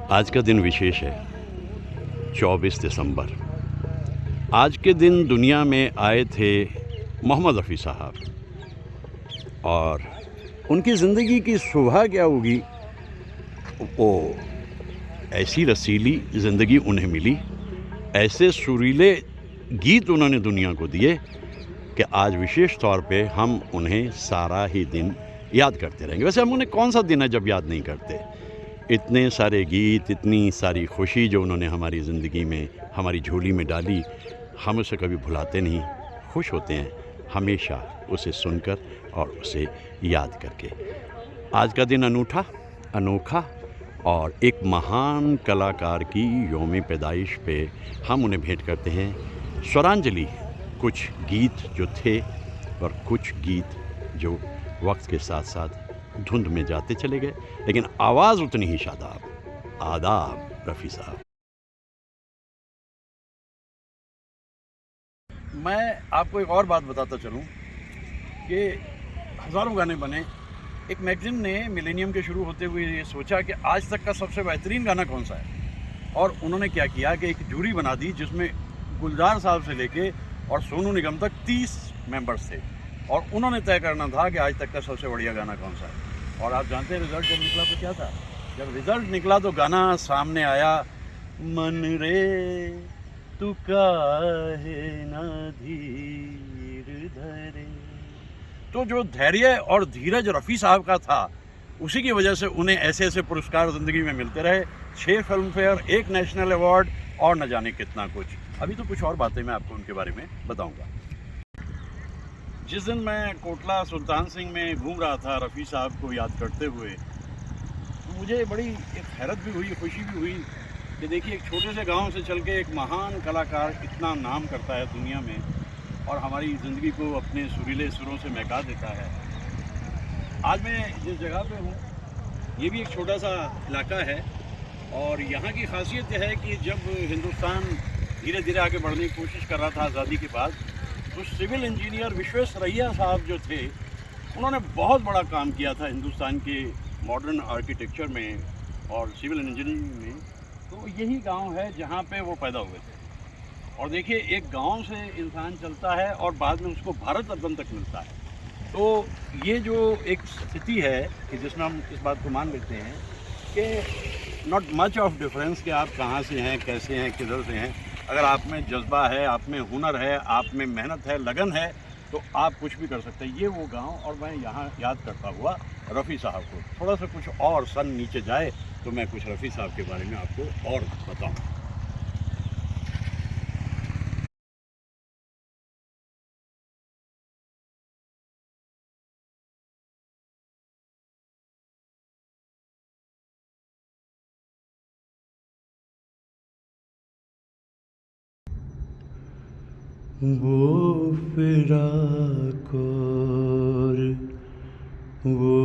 आज का दिन विशेष है, 24 दिसंबर। आज के दिन दुनिया में आए थे मोहम्मद रफ़ी साहब, और उनकी ज़िंदगी की सुबह क्या होगी, वो ऐसी रसीली ज़िंदगी उन्हें मिली, ऐसे सुरीले गीत उन्होंने दुनिया को दिए कि आज विशेष तौर पे हम उन्हें सारा ही दिन याद करते रहेंगे। वैसे हम उन्हें कौन सा दिन है जब याद नहीं करते। इतने सारे गीत, इतनी सारी खुशी जो उन्होंने हमारी ज़िंदगी में, हमारी झोली में डाली, हम उसे कभी भुलाते नहीं, खुश होते हैं हमेशा उसे सुनकर और उसे याद करके। आज का दिन अनोखा और एक महान कलाकार की यौम पैदाइश पे हम उन्हें भेंट करते हैं स्वरांजलि। कुछ गीत जो थे और कुछ गीत जो वक्त के साथ साथ धुंध में जाते चले गए, लेकिन आवाज़ उतनी ही शादाब। आदाब रफ़ी साहब। मैं आपको एक और बात बताता चलूं कि हज़ारों गाने बने। एक मैगज़ीन ने मिलेनियम के शुरू होते हुए ये सोचा कि आज तक का सबसे बेहतरीन गाना कौन सा है, और उन्होंने क्या किया कि एक जूरी बना दी जिसमें गुलजार साहब से लेके और सोनू निगम तक 30 मेंबर्स थे, और उन्होंने तय करना था कि आज तक का सबसे बढ़िया गाना कौन सा है। और आप जानते हैं रिज़ल्ट जब निकला तो क्या था? जब रिज़ल्ट निकला तो गाना सामने आया, मन रे तू काहे ना धीर धरे। तो जो धैर्य और धीरज रफ़ी साहब का था, उसी की वजह से उन्हें ऐसे ऐसे पुरस्कार ज़िंदगी में मिलते रहे। 6 फिल्म फेयर, 1 नेशनल अवार्ड और न जाने कितना कुछ। अभी तो कुछ और बातें मैं आपको उनके बारे में बताऊंगा। जिस दिन मैं कोटला सुल्तान सिंह में घूम रहा था रफ़ी साहब को याद करते हुए, तो मुझे बड़ी एक हैरत भी हुई, खुशी भी हुई कि देखिए एक छोटे से गांव से चल के एक महान कलाकार इतना नाम करता है दुनिया में और हमारी ज़िंदगी को अपने सुरीले सुरों से महका देता है। आज मैं जिस जगह पे हूँ, ये भी एक छोटा सा इलाका है, और यहाँ की खासियत यह है कि जब हिंदुस्तान धीरे धीरे आगे बढ़ने की कोशिश कर रहा था आज़ादी के बाद, तो सिविल इंजीनियर विश्वेश्वरैया साहब जो थे, उन्होंने बहुत बड़ा काम किया था हिंदुस्तान के मॉडर्न आर्किटेक्चर में और सिविल इंजीनियरिंग में। तो यही गांव है जहां पे वो पैदा हुए थे। और देखिए, एक गांव से इंसान चलता है और बाद में उसको भारत रत्न तक मिलता है। तो ये जो एक स्थिति है कि जिसमें हम इस बात को मान लेते हैं कि नॉट मच ऑफ डिफरेंस कि आप कहाँ से हैं, कैसे हैं, किधर से हैं। अगर आप में जज्बा है, आप में हुनर है, आप में मेहनत है, लगन है, तो आप कुछ भी कर सकते हैं। ये वो गांव, और मैं यहाँ याद करता हुआ रफ़ी साहब को। थोड़ा सा कुछ और सन नीचे जाए तो मैं कुछ रफ़ी साहब के बारे में आपको और बताऊँ। वो फिराक और वो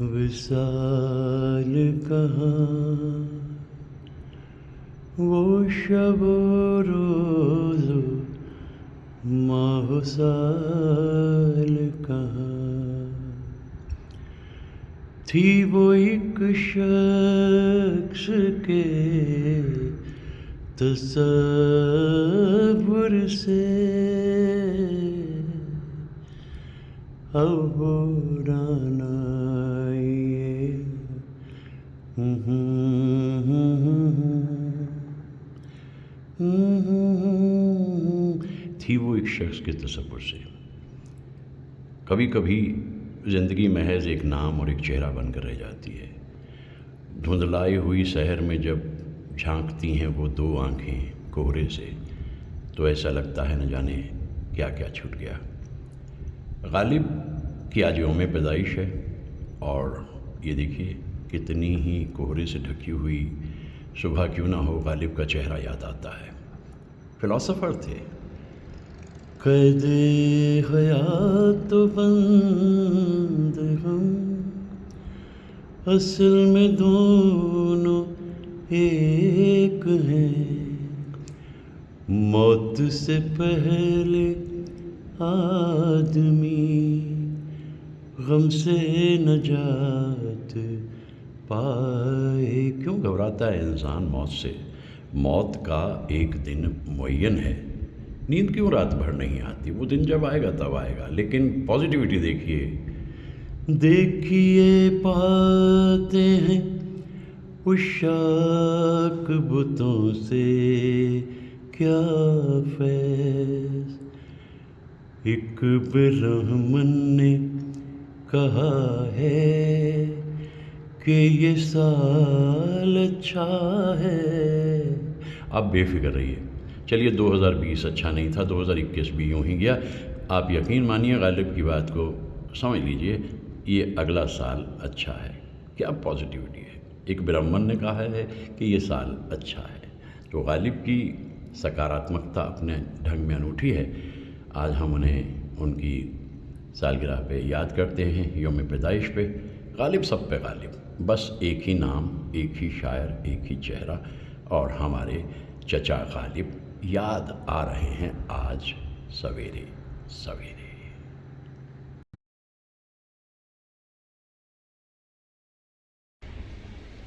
विसाल कहाँ, वो शब रोज़ माह साल कहाँ। थी वो एक शख्स के तसव्वुर से अब राना ये थी वो एक शख्स के तसव्वुर से। कभी कभी ज़िंदगी महज एक नाम और एक चेहरा बनकर रह जाती है। धुंधलाई हुई शहर में जब झांकती हैं वो 2 आँखें कोहरे से, तो ऐसा लगता है न जाने क्या क्या छूट गया। गालिब की आज यौम पैदाइश है, और ये देखिए कितनी ही कोहरे से ढकी हुई सुबह क्यों ना हो, गालिब का चेहरा याद आता है। फिलोसोफर थे। क़ैद हयात बंद हम, असल में दोनों एक हैं। मौत से पहले आदमी गम से नजात पाए। क्यों घबराता है इंसान मौत से? मौत का एक दिन मुअय्यन है। नींद क्यों रात भर नहीं आती? वो दिन जब आएगा तब आएगा। लेकिन पॉजिटिविटी देखिए, देखिए पाते हैं उशाक बुतों से क्या फैज़। एक ब्रह्मन ने कहा है कि ये साल अच्छा है। आप बेफिक्र रहिए। चलिए 2020 अच्छा नहीं था, 2021 भी यूं ही गया। आप यकीन मानिए, गालिब की बात को समझ लीजिए, ये अगला साल अच्छा है। क्या पॉजिटिविटी है। एक ब्राह्मण ने कहा है कि ये साल अच्छा है। तो गालिब की सकारात्मकता अपने ढंग में अनूठी है। आज हम उन्हें उनकी सालगिरह पे याद करते हैं, यौम पैदाइश पे। गालिब सब पे गालिब, बस एक ही नाम, एक ही शायर, एक ही चेहरा, और हमारे चचा गालिब याद आ रहे हैं आज सवेरे सवेरे।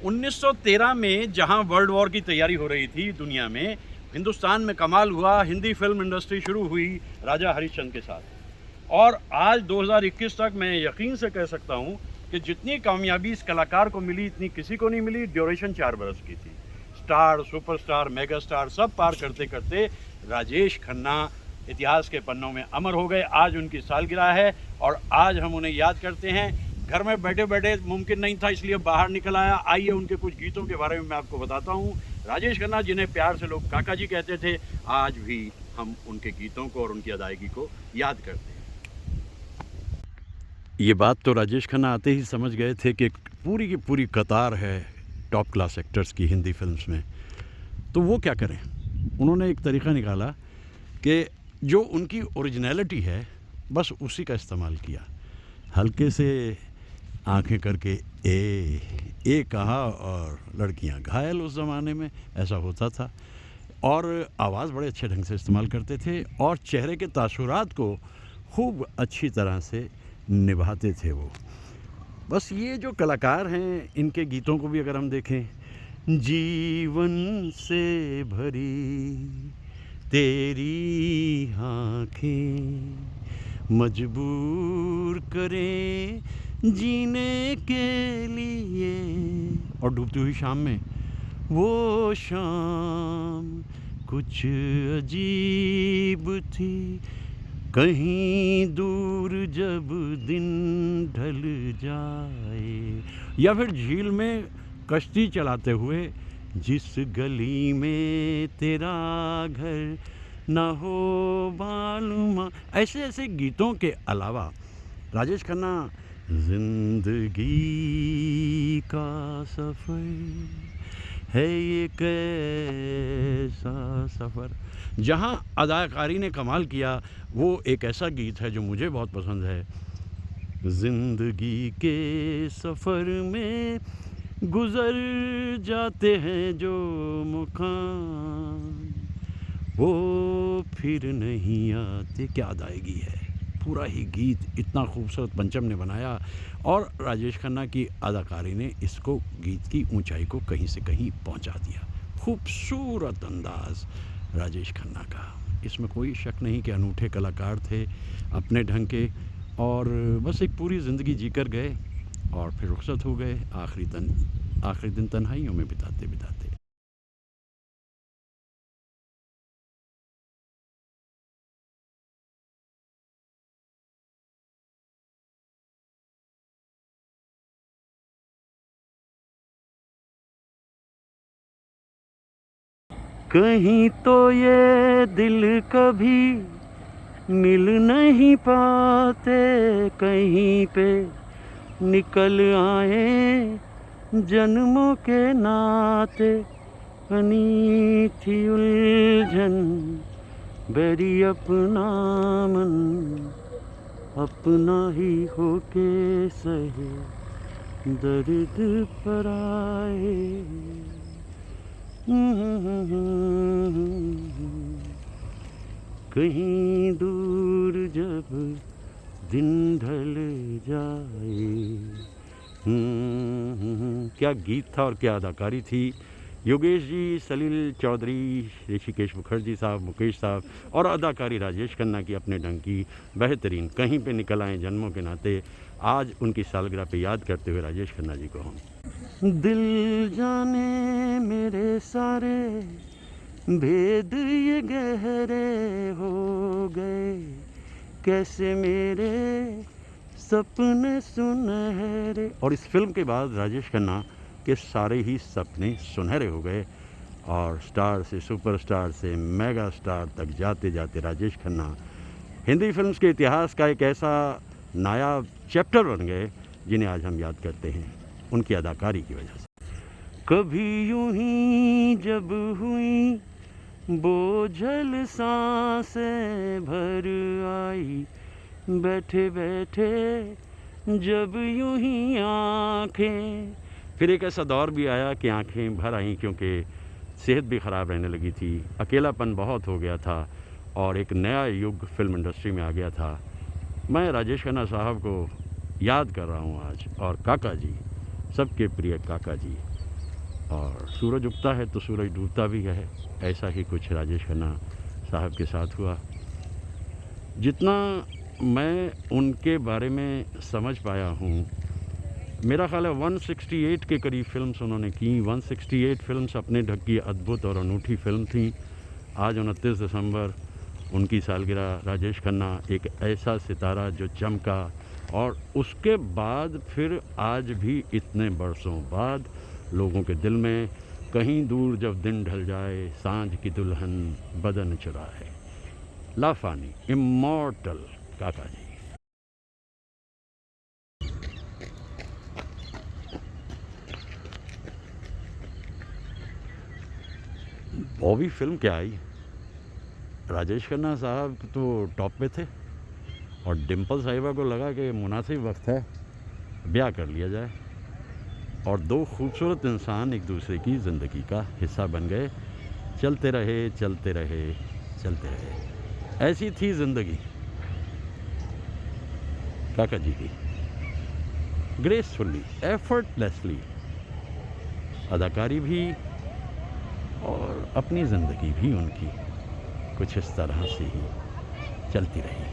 1913 में जहां वर्ल्ड वॉर की तैयारी हो रही थी दुनिया में, हिंदुस्तान में कमाल हुआ, हिंदी फिल्म इंडस्ट्री शुरू हुई राजा हरिश्चंद्र के साथ। और आज 2021 तक मैं यकीन से कह सकता हूं कि जितनी कामयाबी इस कलाकार को मिली इतनी किसी को नहीं मिली। ड्यूरेशन 4 बरस की थी। स्टार, सुपरस्टार, मेगा स्टार सब पार करते करते राजेश खन्ना इतिहास के पन्नों में अमर हो गए। आज उनकी सालगिरह है और आज हम उन्हें याद करते हैं। घर में बैठे बैठे मुमकिन नहीं था, इसलिए बाहर निकल आया। आइए उनके कुछ गीतों के बारे में मैं आपको बताता हूँ। राजेश खन्ना, जिन्हें प्यार से लोग काका जी कहते थे, आज भी हम उनके गीतों को और उनकी अदायगी को याद करते हैं। ये बात तो राजेश खन्ना आते ही समझ गए थे कि पूरी की पूरी कतार है टॉप क्लास एक्टर्स की हिंदी फिल्म्स में। तो वो क्या करें, उन्होंने एक तरीक़ा निकाला कि जो उनकी ओरिजिनलिटी है बस उसी का इस्तेमाल किया। हल्के से आंखें करके ए कहा और लड़कियां घायल। उस ज़माने में ऐसा होता था। और आवाज़ बड़े अच्छे ढंग से इस्तेमाल करते थे और चेहरे के तासुरात को खूब अच्छी तरह से निभाते थे वो। बस ये जो कलाकार हैं, इनके गीतों को भी अगर हम देखें, जीवन से भरी तेरी आँखें मजबूर करें जीने के लिए, और डूबती हुई शाम में, वो शाम कुछ अजीब थी, कहीं दूर जब दिन ढल जाए। या फिर झील में कश्ती चलाते हुए, जिस गली में तेरा घर ना हो मालूम। ऐसे ऐसे गीतों के अलावा राजेश खन्ना जिंदगी का सफ़र है ये कैसा सफ़र, जहाँ अदाकारी ने कमाल किया। वो एक ऐसा गीत है जो मुझे बहुत पसंद है। जिंदगी के सफ़र में गुज़र जाते हैं जो मुकाम, वो फिर नहीं आते। क्या अदायगी है। पूरा ही गीत इतना खूबसूरत पंचम ने बनाया और राजेश खन्ना की अदाकारी ने इसको, गीत की ऊंचाई को कहीं से कहीं पहुंचा दिया। खूबसूरत अंदाज़ राजेश खन्ना का, इसमें कोई शक नहीं कि अनूठे कलाकार थे अपने ढंग के। और बस एक पूरी ज़िंदगी जीकर गए और फिर रुखसत हो गए आखिरी दिन तन्हाइयों में बिताते बिताते। कहीं तो ये दिल कभी मिल नहीं पाते, कहीं पे निकल आए जन्मों के नाते। बनी थी उलझन बेरी अपना मन, अपना ही होके सहे दर्द पर आए। कहीं दूर जब दिन ढल जाए। क्या गीत था और क्या अदाकारी थी। योगेश जी, सलील चौधरी, ऋषिकेश मुखर्जी साहब, मुकेश साहब और अदाकारी राजेश खन्ना की अपने ढंग की बेहतरीन। कहीं पे निकल आए जन्मों के नाते आज उनकी सालगिरह पे याद करते हुए राजेश खन्ना जी को हम। दिल जाने मेरे सारे भेद ये गहरे हो गए, कैसे मेरे सपने सुनहरे। और इस फिल्म के बाद राजेश खन्ना के सारे ही सपने सुनहरे हो गए और स्टार से सुपरस्टार से मेगा स्टार तक जाते जाते राजेश खन्ना हिंदी फिल्म्स के इतिहास का एक ऐसा नायाब चैप्टर बन गए जिन्हें आज हम याद करते हैं उनकी अदाकारी की वजह से। कभी यूं ही जब हुई बोझल सांसें भर आई, बैठे बैठे जब यूं ही आँखें। फिर एक ऐसा दौर भी आया कि आंखें भर आईं क्योंकि सेहत भी ख़राब रहने लगी थी, अकेलापन बहुत हो गया था और एक नया युग फिल्म इंडस्ट्री में आ गया था। मैं राजेश खन्ना साहब को याद कर रहा हूँ आज, और काका जी, सबके प्रिय काका जी। और सूरज उगता है तो सूरज डूबता भी है, ऐसा ही कुछ राजेश खन्ना साहब के साथ हुआ। जितना मैं उनके बारे में समझ पाया हूँ, मेरा ख्याल है 168 के करीब फिल्म्स उन्होंने की। 168 फिल्म्स अपने ढंग की अद्भुत और अनूठी फिल्म थी। आज 29 दिसंबर उनकी सालगिरह। राजेश खन्ना एक ऐसा सितारा जो चमका, और उसके बाद फिर आज भी इतने बरसों बाद लोगों के दिल में, कहीं दूर जब दिन ढल जाए, सांझ की दुल्हन बदन चुराए, लाफानी, इमॉर्टल काका जी। बॉबी फिल्म क्या आई, राजेश खन्ना साहब तो टॉप पे थे और डिम्पल साहिबा को लगा कि मुनासिब वक्त है ब्याह कर लिया जाए, और दो खूबसूरत इंसान एक दूसरे की ज़िंदगी का हिस्सा बन गए। चलते रहे चलते रहे चलते रहे, ऐसी थी ज़िंदगी काका जी की। ग्रेसफुली, एफर्टलेसली, अदाकारी भी और अपनी ज़िंदगी भी उनकी कुछ इस तरह से ही चलती रही।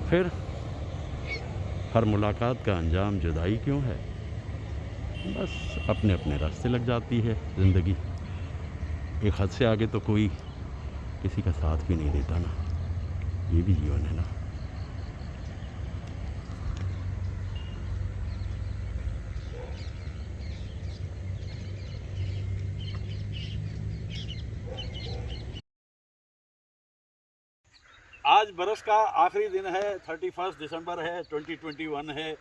फिर हर मुलाकात का अंजाम जुदाई क्यों है, बस अपने अपने रास्ते लग जाती है ज़िंदगी। एक हद से आगे तो कोई किसी का साथ भी नहीं देता ना, ये भी जीवन है ना। आज बरस का आखिरी दिन है, 31 दिसंबर है, 2021 है,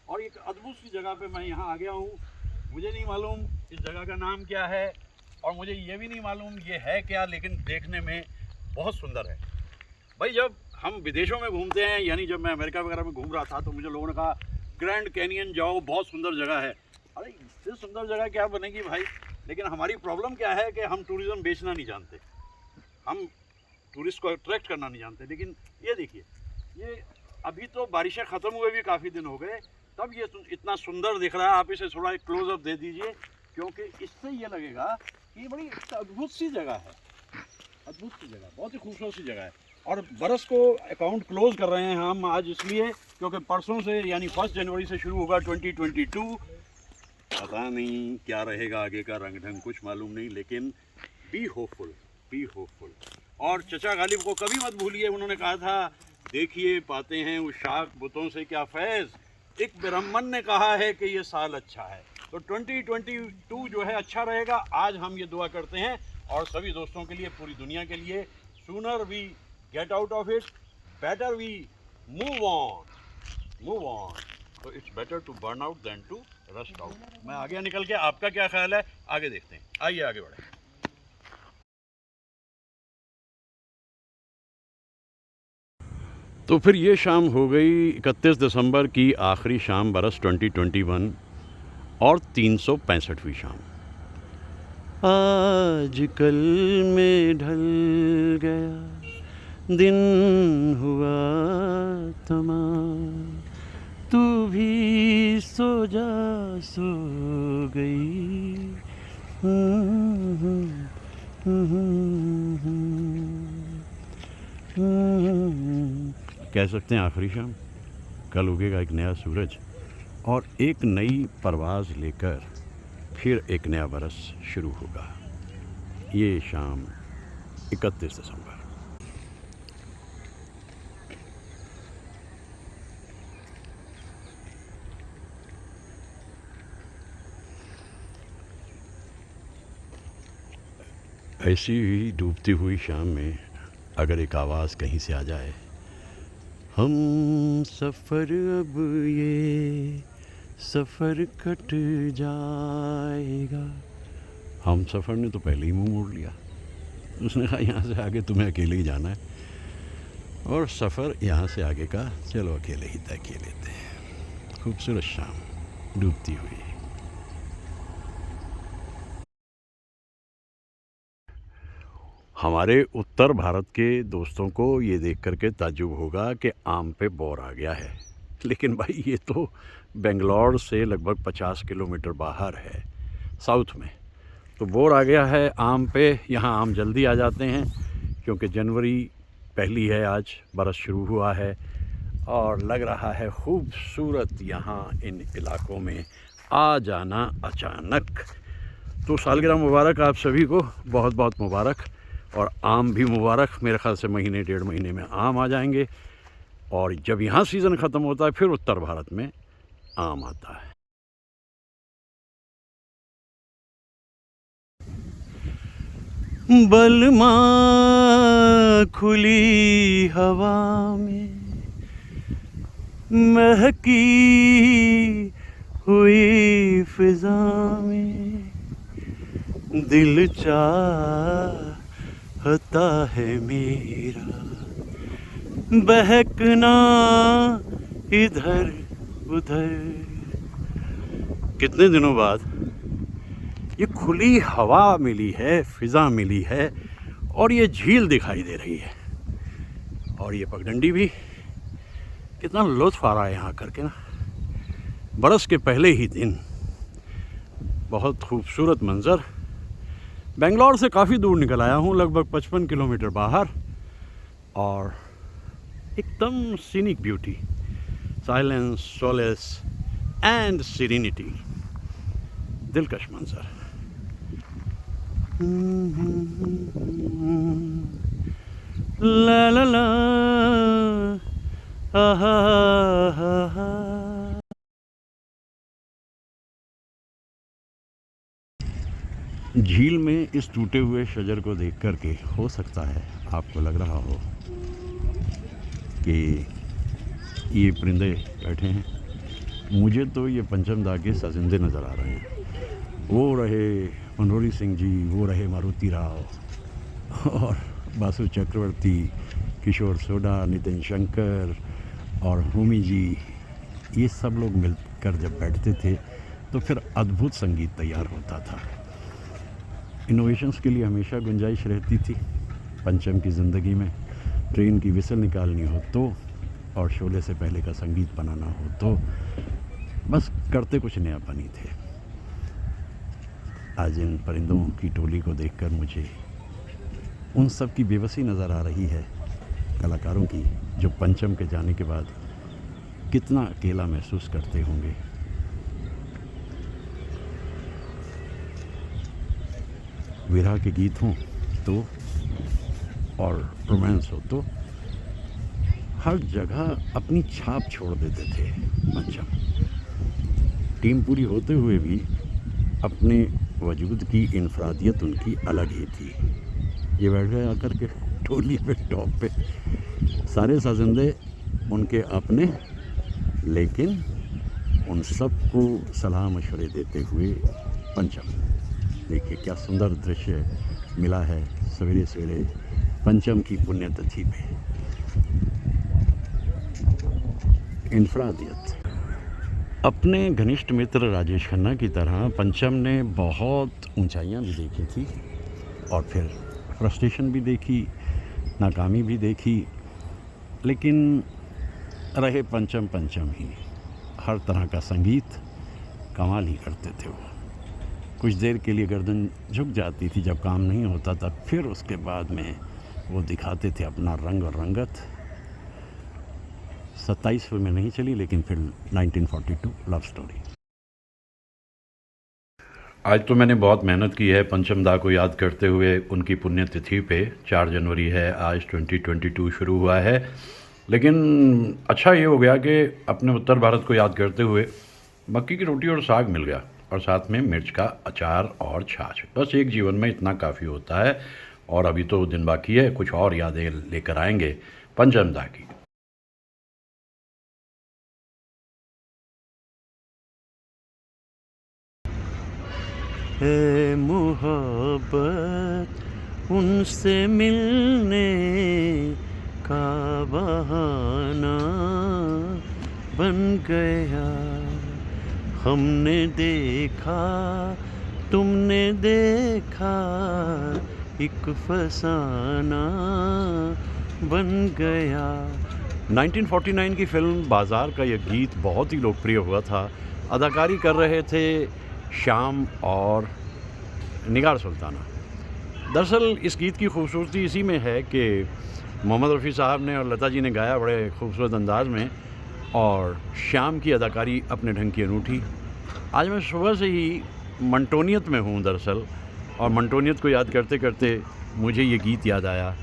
और एक अद्भुत सी जगह पे मैं यहाँ आ गया हूँ। मुझे नहीं मालूम इस जगह का नाम क्या है, और मुझे ये भी नहीं मालूम ये है क्या, लेकिन देखने में बहुत सुंदर है। भाई जब हम विदेशों में घूमते हैं, यानी जब मैं अमेरिका वगैरह में घूम रहा था, तो मुझे लोगों ने कहा ग्रैंड कैनियन जाओ, बहुत सुंदर जगह है। अरे इससे सुंदर जगह क्या बनेगी भाई। लेकिन हमारी प्रॉब्लम क्या है कि हम टूरिज़्म बेचना नहीं जानते, हम टूरिस्ट को अट्रैक्ट करना नहीं जानते। लेकिन ये देखिए, ये अभी तो बारिशें ख़त्म हुए भी काफ़ी दिन हो गए, तब ये इतना सुंदर दिख रहा है। आप इसे थोड़ा एक क्लोजअप दे दीजिए, क्योंकि इससे ये लगेगा कि ये बड़ी अद्भुत सी जगह है, अद्भुत सी जगह, बहुत ही खूबसूरत सी जगह है। और बरस को अकाउंट क्लोज़ कर रहे हैं हम आज इसलिए क्योंकि परसों से यानी 1 जनवरी से शुरू होगा 2022। पता नहीं क्या रहेगा आगे का रंग ढंग, कुछ मालूम नहीं, लेकिन बी होपफुल, बी होपफुल। और चचा गालिब को कभी मत भूलिए, उन्होंने कहा था देखिए पाते हैं उस शाख बुतों से क्या फैज़, एक ब्राह्मण ने कहा है कि ये साल अच्छा है। तो 2022 जो है अच्छा रहेगा, आज हम ये दुआ करते हैं। और सभी दोस्तों के लिए, पूरी दुनिया के लिए, sooner we get out of it, better we move on, move on. तो it's better to burn out than to rust out. मैं आगे निकल के, आपका क्या ख्याल है, आगे देखते हैं, आइए आगे बढ़ें। तो फिर ये शाम हो गई 31 दिसंबर की आखिरी शाम बरस 2021 और 365वीं शाम। आज कल में ढल गया दिन हुआ तमाम, तू भी सो जा सो गई। कह सकते हैं आखिरी शाम, कल उगेगा एक नया सूरज और एक नई परवाज़ लेकर फिर एक नया बरस शुरू होगा। ये शाम 31 दिसंबर। ऐसी ही डूबती हुई शाम में अगर एक आवाज़ कहीं से आ जाए, हम सफ़र अब ये सफ़र कट जाएगा। हम सफ़र ने तो पहले ही मुंह मोड़ लिया। उसने कहा यहाँ से आगे तुम्हें अकेले ही जाना है, और सफ़र यहाँ से आगे का चलो अकेले ही तय किए लेते हैं। खूबसूरत शाम डूबती हुई। हमारे उत्तर भारत के दोस्तों को ये देख करके ताज्जुब होगा कि आम पे बौर आ गया है, लेकिन भाई ये तो बेंगलोर से लगभग 50 किलोमीटर बाहर है साउथ में। तो बौर आ गया है आम पे। यहाँ आम जल्दी आ जाते हैं क्योंकि जनवरी पहली है, आज बरस शुरू हुआ है और लग रहा है खूबसूरत यहाँ इन इलाकों में आ जाना अचानक। तो सालगिरह मुबारक आप सभी को, बहुत बहुत मुबारक। और आम भी मुबारक। मेरे ख़्याल से महीने 1.5 महीने में आम आ जाएंगे, और जब यहाँ सीज़न ख़त्म होता है फिर उत्तर भारत में आम आता है। बलमा खुली हवा में महकी हुई फिजा में दिल चाहता है मेरा बहकना इधर उधर। कितने दिनों बाद ये खुली हवा मिली है, फिज़ा मिली है, और ये झील दिखाई दे रही है, और ये पगडंडी भी। कितना लुत्फ़ आ रहा है यहाँ करके ना। बरस के पहले ही दिन बहुत खूबसूरत मंज़र। बेंगलोर से काफ़ी दूर निकल आया हूँ, लगभग 55 किलोमीटर बाहर, और एकदम scenic beauty, silence, solace and serenity. दिलकश मंज़र। ला ला ला आहा हा। झील में इस टूटे हुए शजर को देख कर के हो सकता है आपको लग रहा हो कि ये परिंदे बैठे हैं। मुझे तो ये पंचम दा के साजिंदे नज़र आ रहे हैं। वो रहे मनोहरी सिंह जी, वो रहे मारुति राव और बासु चक्रवर्ती, किशोर सोडा, नितिन शंकर और होमी जी। ये सब लोग मिलकर जब बैठते थे तो फिर अद्भुत संगीत तैयार होता था। इनोवेशंस के लिए हमेशा गुंजाइश रहती थी। पंचम की ज़िंदगी में ट्रेन की विसल निकालनी हो तो, और शोले से पहले का संगीत बनाना हो तो, बस करते कुछ नयापन ही थे। आज इन परिंदों की टोली को देखकर मुझे उन सब की बेबसी नज़र आ रही है, कलाकारों की, जो पंचम के जाने के बाद कितना अकेला महसूस करते होंगे। विरह के गीत हों तो, और रोमांस हो तो, हर जगह अपनी छाप छोड़ देते थे पंचम। टीम पूरी होते हुए भी अपने वजूद की इनफरादियत उनकी अलग ही थी। ये बैठ गए आकर के टोली पे, टॉप पे, सारे साजिंदे उनके अपने, लेकिन उन सबको सलाह मशवरे देते हुए पंचम। देखिए क्या सुंदर दृश्य मिला है सवेरे सवेरे पंचम की पुण्यतिथि पे। इनफरादियत। अपने घनिष्ठ मित्र राजेश खन्ना की तरह पंचम ने बहुत ऊंचाइयां भी देखी थी, और फिर फ्रस्ट्रेशन भी देखी, नाकामी भी देखी, लेकिन रहे पंचम पंचम ही। हर तरह का संगीत कमाल ही करते थे वो। कुछ देर के लिए गर्दन झुक जाती थी जब काम नहीं होता था, फिर उसके बाद में वो दिखाते थे अपना रंग और रंगत। 27 फिल्में नहीं चली, लेकिन फिर 1942 लव स्टोरी। आज तो मैंने बहुत मेहनत की है पंचम दा को याद करते हुए। उनकी पुण्यतिथि पे 4 जनवरी है आज, 2022 शुरू हुआ है। लेकिन अच्छा ये हो गया कि अपने उत्तर भारत को याद करते हुए मक्की की रोटी और साग मिल गया, और साथ में मिर्च का अचार और छाछ। बस एक जीवन में इतना काफ़ी होता है। और अभी तो दिन बाकी है, कुछ और यादें लेकर आएंगे पंचम दा की। है मोहब्बत उनसे मिलने का बहाना बन गया, हमने देखा तुमने देखा एक फसाना बन गया। 1949 की फिल्म बाज़ार का यह गीत बहुत ही लोकप्रिय हुआ था। अदाकारी कर रहे थे श्याम और निगार सुल्ताना। दरअसल इस गीत की खूबसूरती इसी में है कि मोहम्मद रफ़ी साहब ने और लता जी ने गाया बड़े खूबसूरत अंदाज में, और श्याम की अदाकारी अपने ढंग की अनूठी। आज मैं सुबह से ही मंटोनियत में हूँ दरअसल, और मंटोनियत को याद करते करते मुझे ये गीत याद आया।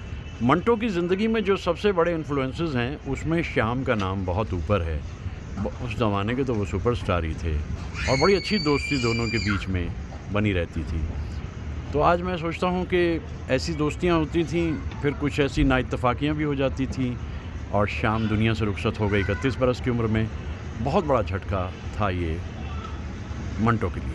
मंटो की ज़िंदगी में जो सबसे बड़े इन्फ्लुएंसेस हैं उसमें श्याम का नाम बहुत ऊपर है। उस ज़माने के तो वो सुपरस्टार ही थे, और बड़ी अच्छी दोस्ती दोनों के बीच में बनी रहती थी। तो आज मैं सोचता हूँ कि ऐसी दोस्तियाँ होती थीं, फिर कुछ ऐसी नाइत्तफ़ाक़ियाँ भी हो जाती थीं, और श्याम दुनिया से रुखसत हो गई 31 बरस की उम्र में। बहुत बड़ा झटका था ये मंटो के लिए।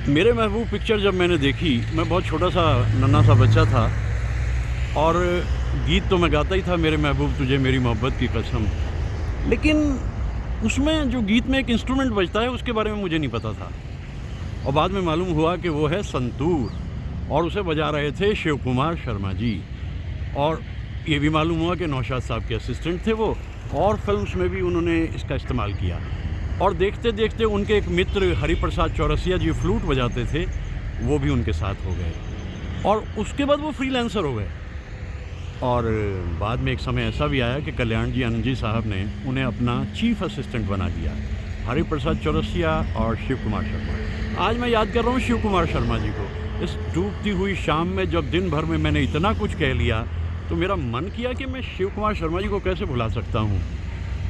मेरे महबूब पिक्चर जब मैंने देखी, मैं बहुत छोटा सा नन्हा सा बच्चा था, और गीत तो मैं गाता ही था, मेरे महबूब तुझे मेरी मोहब्बत की कसम। लेकिन उसमें जो गीत में एक इंस्ट्रूमेंट बजता है उसके बारे में मुझे नहीं पता था, और बाद में मालूम हुआ कि वो है संतूर, और उसे बजा रहे थे शिव कुमार शर्मा जी। और ये भी मालूम हुआ कि नौशाद साहब के असिस्टेंट थे वो, और फिल्म्स में भी उन्होंने इसका इस्तेमाल किया। और देखते देखते उनके एक मित्र हरिप्रसाद चौरसिया जी फ्लूट बजाते थे, वो भी उनके साथ हो गए, और उसके बाद वो फ्रीलांसर हो गए। और बाद में एक समय ऐसा भी आया कि कल्याण जी आनंद जी साहब ने उन्हें अपना चीफ असिस्टेंट बना दिया, हरिप्रसाद चौरसिया और शिव कुमार शर्मा। आज मैं याद कर रहा हूँ शिव कुमार शर्मा जी को। इस डूबती हुई शाम में जब दिन भर में मैंने इतना कुछ कह लिया, तो मेरा मन किया कि मैं शिव कुमार शर्मा जी को कैसे भुला सकता हूँ।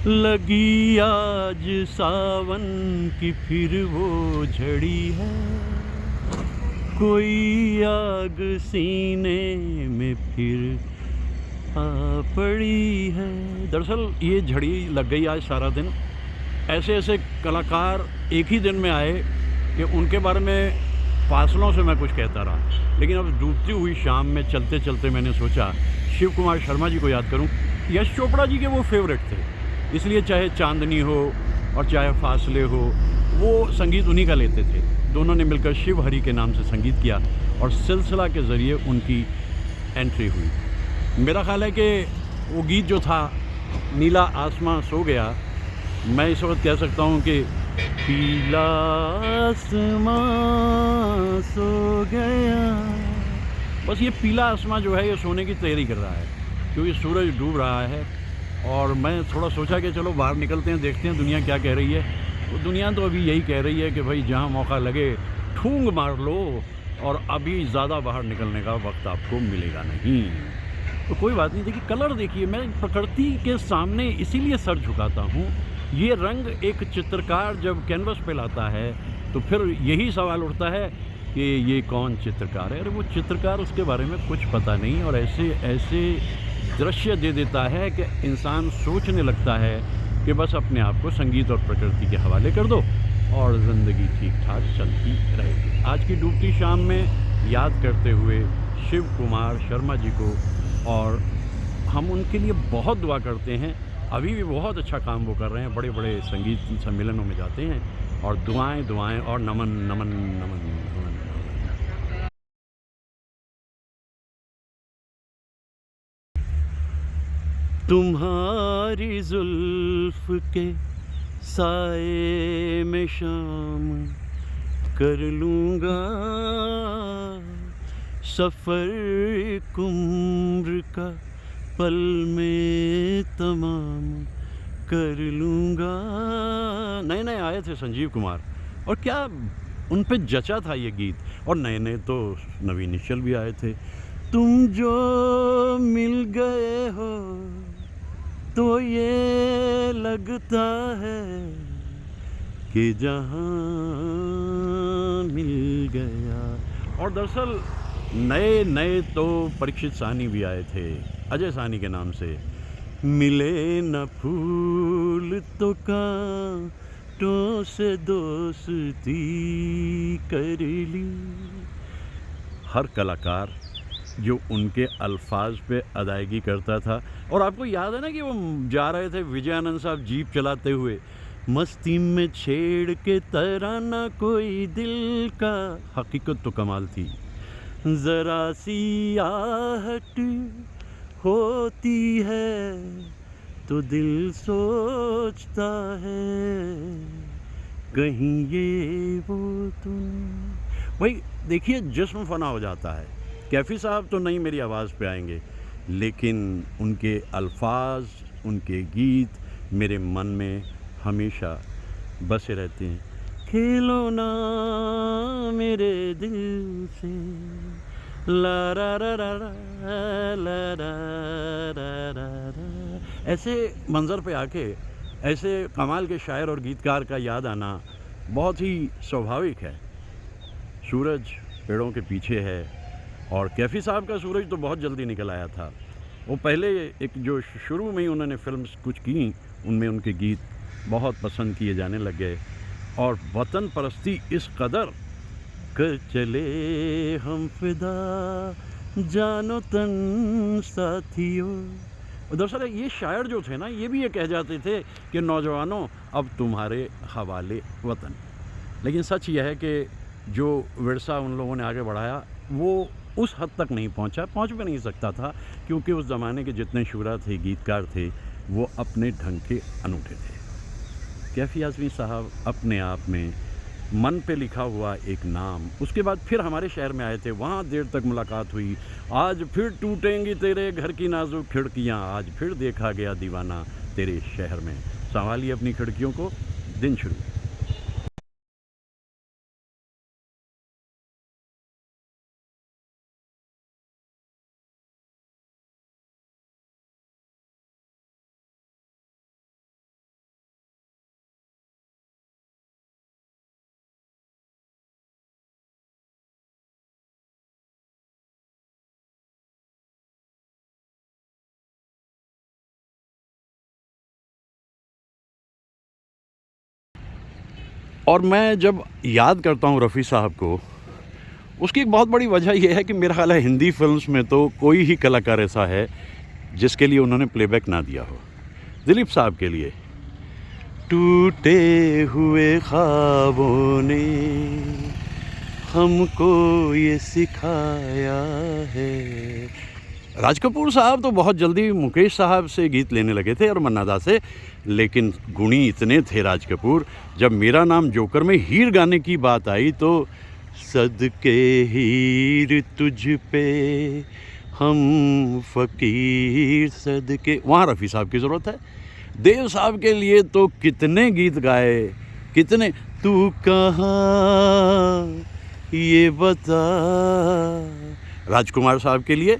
लगी आज सावन की फिर वो झड़ी है, कोई आग सीने में फिर आ पड़ी है। दरअसल ये झड़ी लग गई आज सारा दिन। ऐसे ऐसे कलाकार एक ही दिन में आए कि उनके बारे में फासलों से मैं कुछ कहता रहा। लेकिन अब डूबती हुई शाम में चलते चलते मैंने सोचा शिव कुमार शर्मा जी को याद करूं। यश चोपड़ा जी के वो फेवरेट थे, इसलिए चाहे चांदनी हो और चाहे फासले हो, वो संगीत उन्हीं का लेते थे। दोनों ने मिलकर शिव हरि के नाम से संगीत किया, और सिलसिला के ज़रिए उनकी एंट्री हुई। मेरा ख्याल है कि वो गीत जो था नीला आसमां सो गया, मैं इस वक्त कह सकता हूँ कि पीला आसमां सो गया। बस ये पीला आसमां जो है ये सोने की तैयारी कर रहा है, क्योंकि सूरज डूब रहा है। और मैं थोड़ा सोचा कि चलो बाहर निकलते हैं, देखते हैं दुनिया क्या कह रही है। तो दुनिया तो अभी यही कह रही है कि भाई जहाँ मौका लगे ठूंग मार लो, और अभी ज़्यादा बाहर निकलने का वक्त आपको मिलेगा नहीं। तो कोई बात नहीं। देखिए कलर, देखिए मैं प्रकृति के सामने इसीलिए सर झुकाता हूँ। ये रंग एक चित्रकार जब कैनवस पे लाता है तो फिर यही सवाल उठता है कि ये कौन चित्रकार है। अरे वो चित्रकार, उसके बारे में कुछ पता नहीं, और ऐसे ऐसे दृश्य दे देता है कि इंसान सोचने लगता है कि बस अपने आप को संगीत और प्रकृति के हवाले कर दो और ज़िंदगी ठीक ठाक चलती रहेगी। आज की डूबती शाम में याद करते हुए शिव कुमार शर्मा जी को, और हम उनके लिए बहुत दुआ करते हैं। अभी भी बहुत अच्छा काम वो कर रहे हैं, बड़े बड़े संगीत सम्मेलनों में जाते हैं, और दुआएं दुआएं और नमन नमन नमन नमन। तुम्हारी जुल्फ के साए में शाम कर लूँगा, सफ़र एक उम्र का पल में तमाम कर लूँगा। नए नए आए थे संजीव कुमार, और क्या उन पे जचा था ये गीत। और नए नए तो नवीन निश्चल भी आए थे। तुम जो मिल गए हो तो ये लगता है कि जहां मिल गया। और दरअसल नए नए तो परीक्षित साहनी भी आए थे, अजय साहनी के नाम से। मिले न फूल तो कांटों से दोस्ती कर ली। हर कलाकार जो उनके अल्फाज पे अदायगी करता था। और आपको याद है ना कि वो जा रहे थे विजयानंद साहब जीप चलाते हुए, मस्ती में छेड़ के तराना कोई दिल का। हकीकत तो कमाल थी। ज़रा सी आहट होती है तो दिल सोचता है कहीं ये वो तुम। भाई देखिए, जिस्म फना हो जाता है। कैफ़ी साहब तो नहीं मेरी आवाज़ पे आएंगे, लेकिन उनके अल्फाज, उनके गीत मेरे मन में हमेशा बसे रहते हैं। खेलो ना मेरे दिल से, ला रा रा रा रा ला रा रा रा रा। ऐसे मंज़र पे आके ऐसे कमाल के शायर और गीतकार का याद आना बहुत ही स्वाभाविक है। सूरज पेड़ों के पीछे है, और कैफ़ी साहब का सूरज तो बहुत जल्दी निकल आया था। वो पहले एक जो शुरू में ही उन्होंने फिल्म्स कुछ की, उनमें उनके गीत बहुत पसंद किए जाने लग गए। और वतन परस्ती इस कदर कर चले हम फिदा जानो तन साथियों। और दरअसल ये शायर जो थे ना, ये भी ये कह जाते थे कि नौजवानों अब तुम्हारे हवाले वतन। लेकिन सच यह है कि जो विरसा उन लोगों ने आगे बढ़ाया वो उस हद तक नहीं पहुंच भी नहीं सकता था, क्योंकि उस ज़माने के जितने शुरा थे, गीतकार थे, वो अपने ढंग के अनूठे थे। कैफ़ी आज़मी साहब अपने आप में मन पे लिखा हुआ एक नाम। उसके बाद फिर हमारे शहर में आए थे, वहाँ देर तक मुलाकात हुई। आज फिर टूटेंगी तेरे घर की नाजुक खिड़कियाँ, आज फिर देखा गया दीवाना तेरे शहर में। संभालिए अपनी खिड़कियों को, दिन शुरू। और मैं जब याद करता हूँ रफ़ी साहब को, उसकी एक बहुत बड़ी वजह यह है कि मेरा ख़्याल है हिंदी फिल्म्स में तो कोई ही कलाकार ऐसा है जिसके लिए उन्होंने प्लेबैक ना दिया हो। दिलीप साहब के लिए टूटे हुए ख्वाबों ने हमको ये सिखाया है। राज कपूर साहब तो बहुत जल्दी मुकेश साहब से गीत लेने लगे थे और मन्ना दा से, लेकिन गुणी इतने थे राज कपूर। जब मेरा नाम जोकर में हीर गाने की बात आई तो सदके हीर तुझ पे हम फ़कीर सदके, वहाँ रफ़ी साहब की ज़रूरत है। देव साहब के लिए तो कितने गीत गाए, कितने। तू कहाँ ये बता, राजकुमार साहब के लिए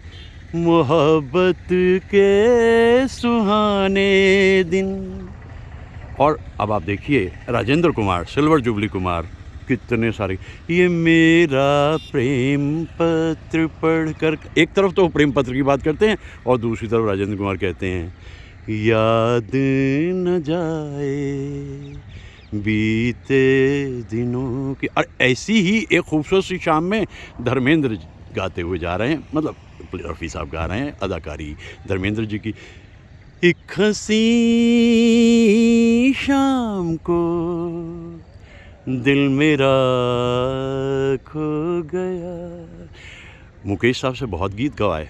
मोहब्बत के सुहाने दिन। और अब आप देखिए राजेंद्र कुमार, सिल्वर जुबली कुमार, कितने सारे। ये मेरा प्रेम पत्र पढ़कर, एक तरफ तो प्रेम पत्र की बात करते हैं और दूसरी तरफ राजेंद्र कुमार कहते हैं याद न जाए बीते दिनों की। और ऐसी ही एक खूबसूरत सी शाम में धर्मेंद्र गाते हुए जा रहे हैं, मतलब रफ़ी साहब गा रहे हैं, अदाकारी धर्मेंद्र जी की। एक हंसी शाम को दिल मेरा खो गया। मुकेश साहब से बहुत गीत गवाए,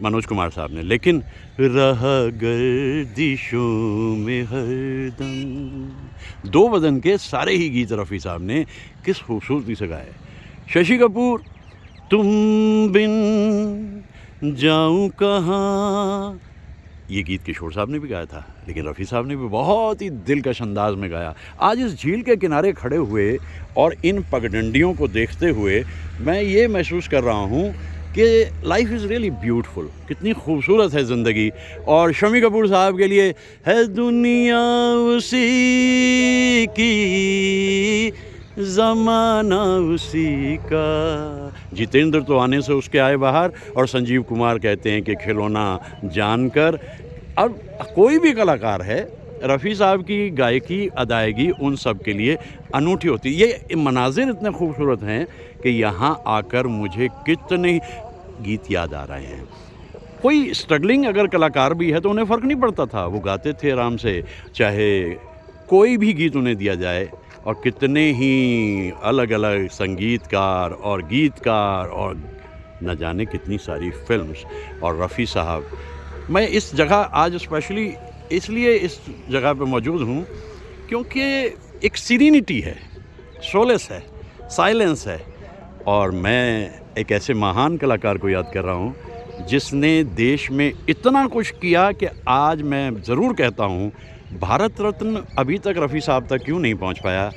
मनोज कुमार साहब ने, लेकिन रहा गर्दिशों में हरदम, दो बदन के सारे ही गीत रफ़ी साहब ने किस खूबसूरती से गाए। शशि कपूर, तुम बिन जाऊं कहाँ, ये गीत किशोर साहब ने भी गाया था, लेकिन रफ़ी साहब ने भी बहुत ही दिलकश अंदाज में गाया। आज इस झील के किनारे खड़े हुए और इन पगडंडियों को देखते हुए मैं ये महसूस कर रहा हूँ कि लाइफ इज़ रियली ब्यूटीफुल, कितनी खूबसूरत है ज़िंदगी। और शम्मी कपूर साहब के लिए है दुनिया उसी की, ज़माना उसी का। जितेंद्र तो आने से उसके आए बाहर, और संजीव कुमार कहते हैं कि खिलौना जानकर। अब कोई भी कलाकार है, रफ़ी साहब की गायकी, अदायगी उन सब के लिए अनूठी होती है। ये मनाजिर इतने खूबसूरत हैं कि यहाँ आकर मुझे कितने गीत याद आ रहे हैं। कोई स्ट्रगलिंग अगर कलाकार भी है तो उन्हें फ़र्क नहीं पड़ता था, वो गाते थे आराम से, चाहे कोई भी गीत उन्हें दिया जाए। और कितने ही अलग अलग संगीतकार और गीतकार और न जाने कितनी सारी फिल्म्स। और रफ़ी साहब, मैं इस जगह आज स्पेशली इसलिए इस जगह पे मौजूद हूँ क्योंकि एक सीरीनिटी है, सोलेस है, साइलेंस है। और मैं एक ऐसे महान कलाकार को याद कर रहा हूँ जिसने देश में इतना कुछ किया कि आज मैं ज़रूर कहता हूँ भारत रत्न अभी तक रफ़ी साहब तक क्यों नहीं पहुँच पाया,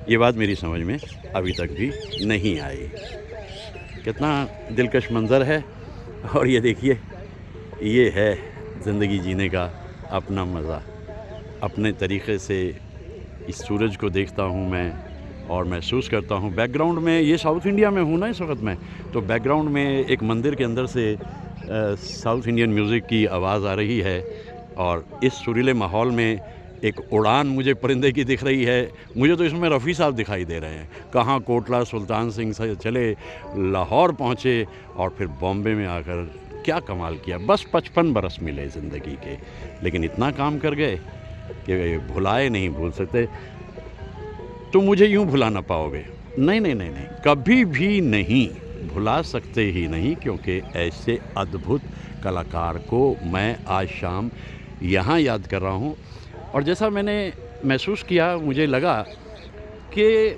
ये बात मेरी समझ में अभी तक भी नहीं आई। कितना दिलकश मंज़र है। और ये देखिए, ये है ज़िंदगी जीने का अपना मज़ा। अपने तरीक़े से इस सूरज को देखता हूँ मैं और महसूस करता हूँ। बैकग्राउंड में, ये साउथ इंडिया में हूँ ना इस वक्त मैं, तो बैकग्राउंड में एक मंदिर के अंदर से साउथ इंडियन म्यूज़िक की आवाज़ आ रही है। और इस सुरीले माहौल में एक उड़ान मुझे परिंदे की दिख रही है। मुझे तो इसमें रफ़ी साहब दिखाई दे रहे हैं। कहाँ कोटला सुल्तान सिंह से चले, लाहौर पहुँचे और फिर बॉम्बे में आकर क्या कमाल किया। बस 55 बरस मिले ज़िंदगी के, लेकिन इतना काम कर गए कि भुलाए नहीं भूल सकते। तुम मुझे यूँ भुला ना पाओगे, नहीं नहीं नहीं नहीं, कभी भी नहीं भुला सकते ही नहीं, क्योंकि ऐसे अद्भुत कलाकार को मैं आज शाम यहाँ याद कर रहा हूँ। और जैसा मैंने महसूस किया, मुझे लगा कि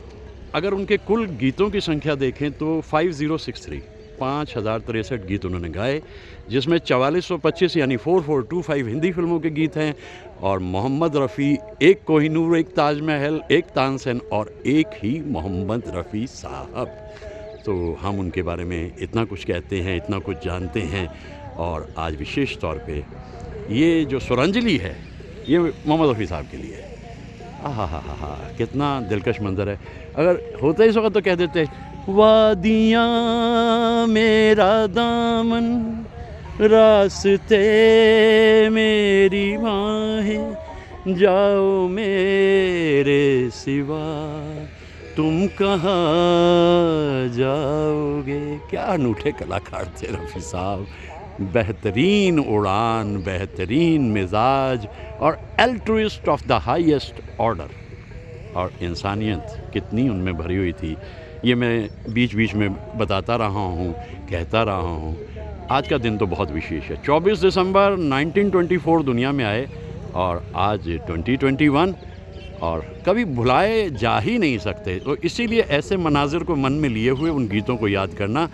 अगर उनके कुल गीतों की संख्या देखें तो 5063 गीत उन्होंने गाए, जिसमें 4425 यानी 4425 हिंदी फिल्मों के गीत हैं। और मोहम्मद रफ़ी, एक कोहिनूर, एक ताजमहल, एक तानसेन और एक ही मोहम्मद रफ़ी साहब। तो हम उनके बारे में इतना कुछ कहते हैं, इतना कुछ जानते हैं। और आज विशेष तौर पे ये जो सुरंजली है, ये मोहम्मद रफ़ी साहब के लिए है। हा, कितना दिलकश मंज़र है। अगर होता इस वक्त तो कह देते, वादियाँ मेरा दामन, रास्ते मेरी बाहें, जाओ मेरे सिवा तुम कहाँ जाओगे। क्या अनूठे कलाकार थे रफ़ी साहब। बेहतरीन उड़ान, बेहतरीन मिजाज और एल्ट्रुइस्ट ऑफ द हाईएस्ट ऑर्डर। और इंसानियत कितनी उनमें भरी हुई थी, ये मैं बीच बीच में बताता रहा हूँ, कहता रहा हूँ। आज का दिन तो बहुत विशेष है। 24 दिसंबर 1924 दुनिया में आए और आज 2021, और कभी भुलाए जा ही नहीं सकते। तो इसीलिए ऐसे मनाजिर को मन में लिए हुए उन गीतों को याद करना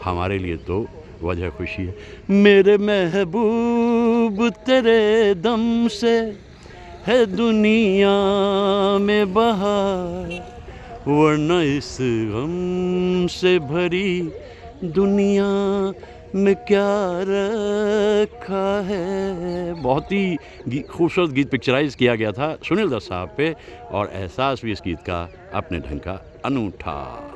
हमारे लिए तो वजह खुशी है। मेरे महबूब तेरे दम से है दुनिया में बहार, वरना इस गम से भरी दुनिया में क्या रखा है। बहुत ही खूबसूरत गीत पिक्चराइज किया गया था सुनील दत्त साहब पे, और एहसास भी इस गीत का अपने ढंग का अनूठा।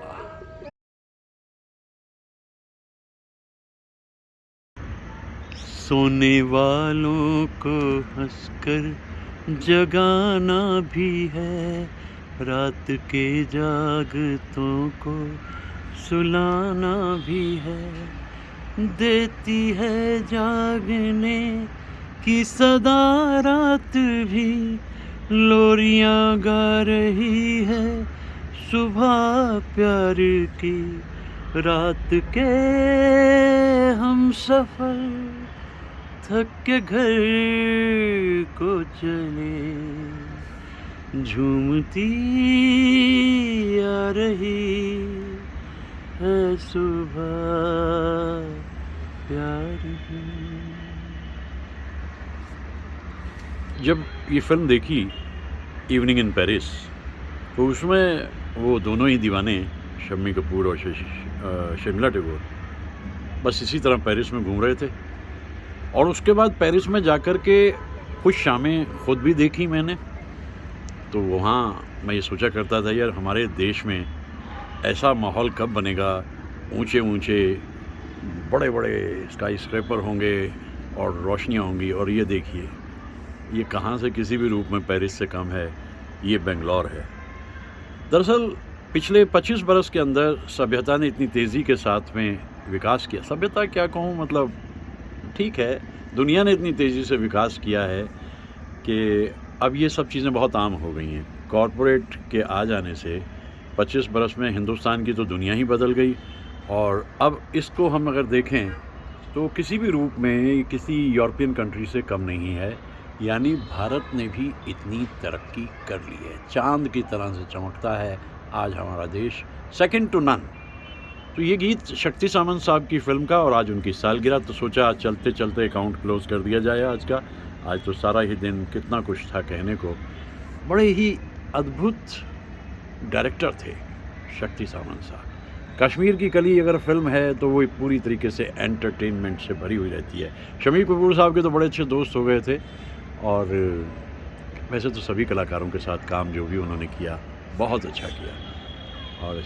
सोने वालों को हंसकर जगाना भी है, रात के जागतों को सुलाना भी है। देती है जागने की सदा रात भी, लोरियां गा रही है सुबह प्यार की। रात के हम सफ़र थक के घर को चले, झूमती आ रही है सुबह प्यार की। जब ये फिल्म देखी इवनिंग इन पेरिस, तो उसमें वो दोनों ही दीवाने, शम्मी कपूर और शर्मिला टैगोर, बस इसी तरह पेरिस में घूम रहे थे। और उसके बाद पेरिस में जाकर के कुछ शामें खुद भी देखी मैंने। तो वहाँ मैं ये सोचा करता था, यार हमारे देश में ऐसा माहौल कब बनेगा, ऊंचे ऊंचे बड़े बड़े स्काई स्क्रैपर होंगे और रोशनियाँ होंगी, और ये देखिए ये कहाँ से किसी भी रूप में पेरिस से कम है, ये बेंगलोर है। दरअसल पिछले 25 बरस के अंदर सभ्यता ने इतनी तेज़ी के साथ में विकास किया, सभ्यता क्या कहूँ, मतलब ठीक है, दुनिया ने इतनी तेज़ी से विकास किया है कि अब ये सब चीज़ें बहुत आम हो गई हैं। कॉरपोरेट के आ जाने से 25 बरस में हिंदुस्तान की तो दुनिया ही बदल गई। और अब इसको हम अगर देखें तो किसी भी रूप में किसी यूरोपियन कंट्री से कम नहीं है। यानी भारत ने भी इतनी तरक्की कर ली है, चांद की तरह से चमकता है आज हमारा देश, सेकंड टू नन। तो ये गीत शक्ति सामंत साहब की फ़िल्म का, और आज उनकी सालगिरह, तो सोचा चलते चलते अकाउंट क्लोज़ कर दिया जाए आज का। आज तो सारा ही दिन कितना कुछ था कहने को। बड़े ही अद्भुत डायरेक्टर थे शक्ति सामंत साहब। कश्मीर की कली अगर फिल्म है तो वो पूरी तरीके से एंटरटेनमेंट से भरी हुई रहती है। शम्मी कपूर साहब के तो बड़े अच्छे दोस्त हो गए थे, और वैसे तो सभी कलाकारों के साथ काम जो भी उन्होंने किया बहुत अच्छा किया। और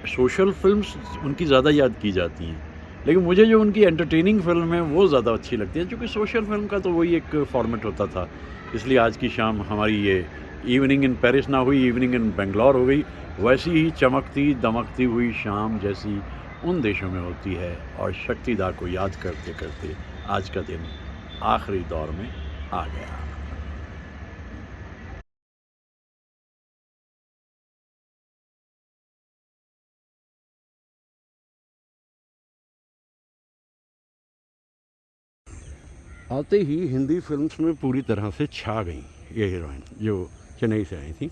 सोशल फिल्म्स उनकी ज़्यादा याद की जाती हैं, लेकिन मुझे जो उनकी एंटरटेनिंग फिल्म है वो ज़्यादा अच्छी लगती है, क्योंकि सोशल फिल्म का तो वही एक फॉर्मेट होता था। इसलिए आज की शाम हमारी ये इवनिंग इन पेरिस ना हुई, इवनिंग इन बेंगलोर हो गई। वैसी ही चमकती दमकती हुई शाम जैसी उन देशों में होती है। और शक्तिदा को याद करते करते आज का दिन आखिरी दौर में आ गया। आते ही हिंदी फिल्म्स में पूरी तरह से छा गई ये हीरोइन जो चेन्नई से आई थी।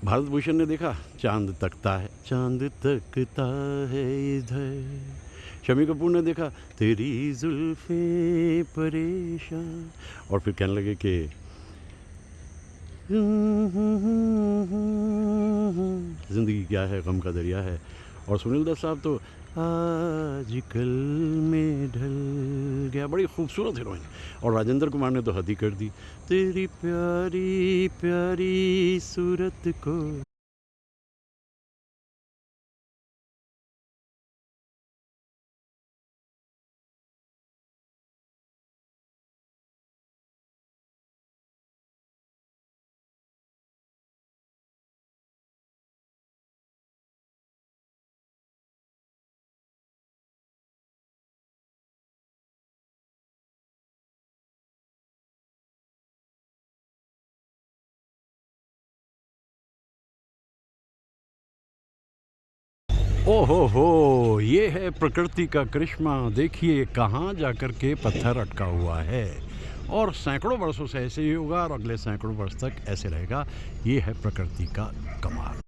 भारत भूषण ने देखा चांद तकता है, चांद तकता है इधर। शम्मी कपूर ने देखा तेरी जुल्फे परेशान, और फिर कहने लगे कि ज़िंदगी क्या है, गम का दरिया है। और सुनील दत्त साहब तो आज कल में ढल गया, बड़ी खूबसूरत हीरोइन। और राजेंद्र कुमार ने तो हद ही कर दी, तेरी प्यारी प्यारी सूरत को। ओहो हो, ये है प्रकृति का करिश्मा। देखिए कहाँ जाकर के पत्थर अटका हुआ है, और सैकड़ों वर्षों से ऐसे ही होगा, और अगले सैकड़ों वर्ष तक ऐसे रहेगा। ये है प्रकृति का कमाल।